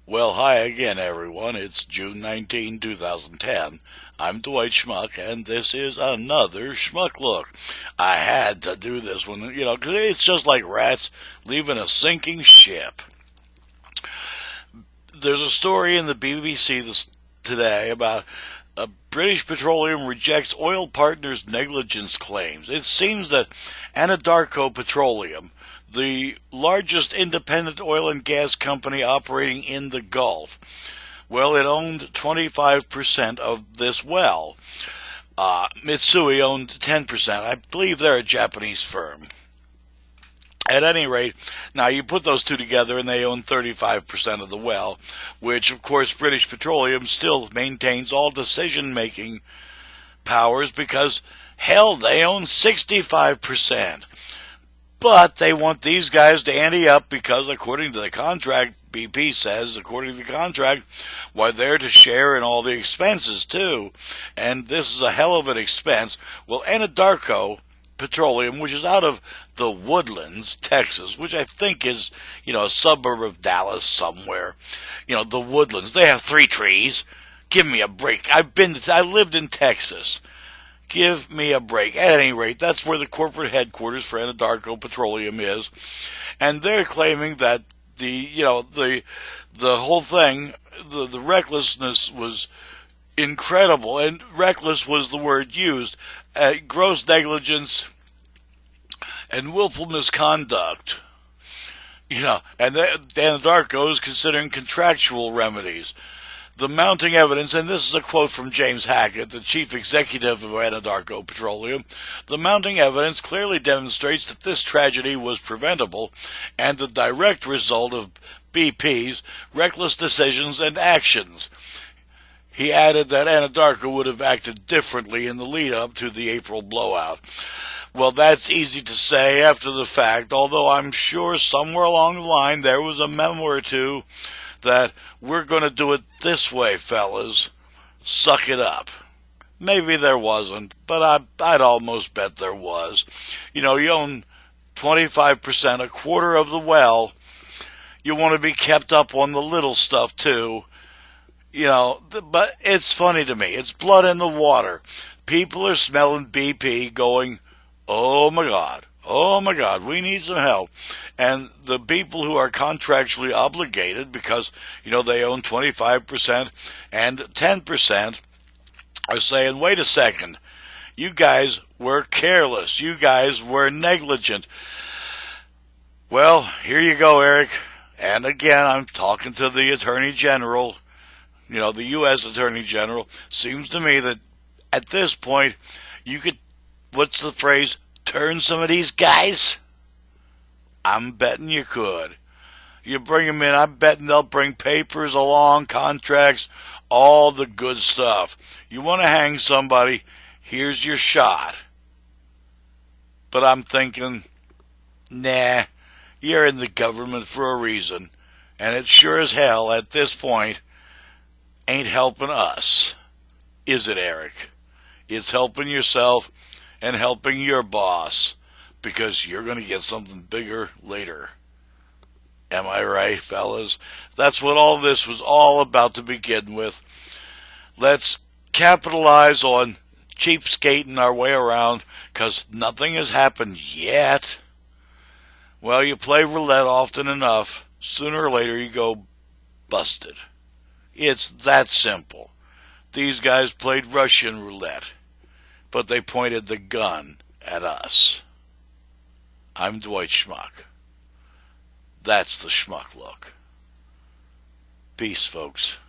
Well, hi again, everyone. It's June 19, 2010. I'm Dwight Schmuck, and this is another Schmuck Look. I had to do this one, 'cause it's just like rats leaving a sinking ship. There's a story in the BBC today about British Petroleum rejects oil partners' negligence claims. It seems that Anadarko Petroleum, the largest independent oil and gas company operating in the Gulf, well, it owned 25% of this well. Mitsui owned 10%. I believe they're a Japanese firm. At any rate, now you put those two together and they own 35% of the well, which of course British Petroleum still maintains all decision-making powers because, hell, they own 65%. But they want these guys to ante up because, according to the contract, BP says, according to the contract, why they're to share in all the expenses too. And this is a hell of an expense. Well, Anadarko Petroleum, which is out of the Woodlands, Texas, which I think is, a suburb of Dallas somewhere. The Woodlands, they have 3 trees. Give me a break. I lived in Texas. Give me a break. At any rate, that's where the corporate headquarters for Anadarko Petroleum is. And they're claiming that the whole thing, the recklessness was incredible, and reckless was the word used. Gross negligence and willful misconduct. And Anadarko is considering contractual remedies. The mounting evidence, and this is a quote from James Hackett, the chief executive of Anadarko Petroleum, the mounting evidence clearly demonstrates that this tragedy was preventable and the direct result of BP's reckless decisions and actions. He added that Anadarko would have acted differently in the lead-up to the April blowout. Well, that's easy to say after the fact, although I'm sure somewhere along the line there was a memo or two that we're going to do it this way, fellas. Suck it up. Maybe there wasn't, but I'd almost bet there was. You own 25%, a quarter of the well. You want to be kept up on the little stuff, too. But it's funny to me. It's blood in the water. People are smelling BP going, oh my God, we need some help. And the people who are contractually obligated because, they own 25% and 10% are saying, wait a second, you guys were careless. You guys were negligent. Well, here you go, Eric. And again, I'm talking to the Attorney General. The U.S. Attorney General. Seems to me that at this point, you could, what's the phrase, turn some of these guys? I'm betting you could. You bring them in, I'm betting they'll bring papers along, contracts, all the good stuff. You want to hang somebody, here's your shot. But I'm thinking, nah, you're in the government for a reason. And it sure as hell, at this point, ain't helping us, is it, Eric? It's helping yourself and helping your boss, because you're going to get something bigger later. Am I right, fellas? That's what all this was all about to begin with. Let's capitalize on cheapskating our way around, because nothing has happened yet. Well, you play roulette often enough, sooner or later you go busted. It's that simple. These guys played Russian roulette, but they pointed the gun at us. I'm Dwight Schmuck. That's the Schmuck Look. Peace, folks.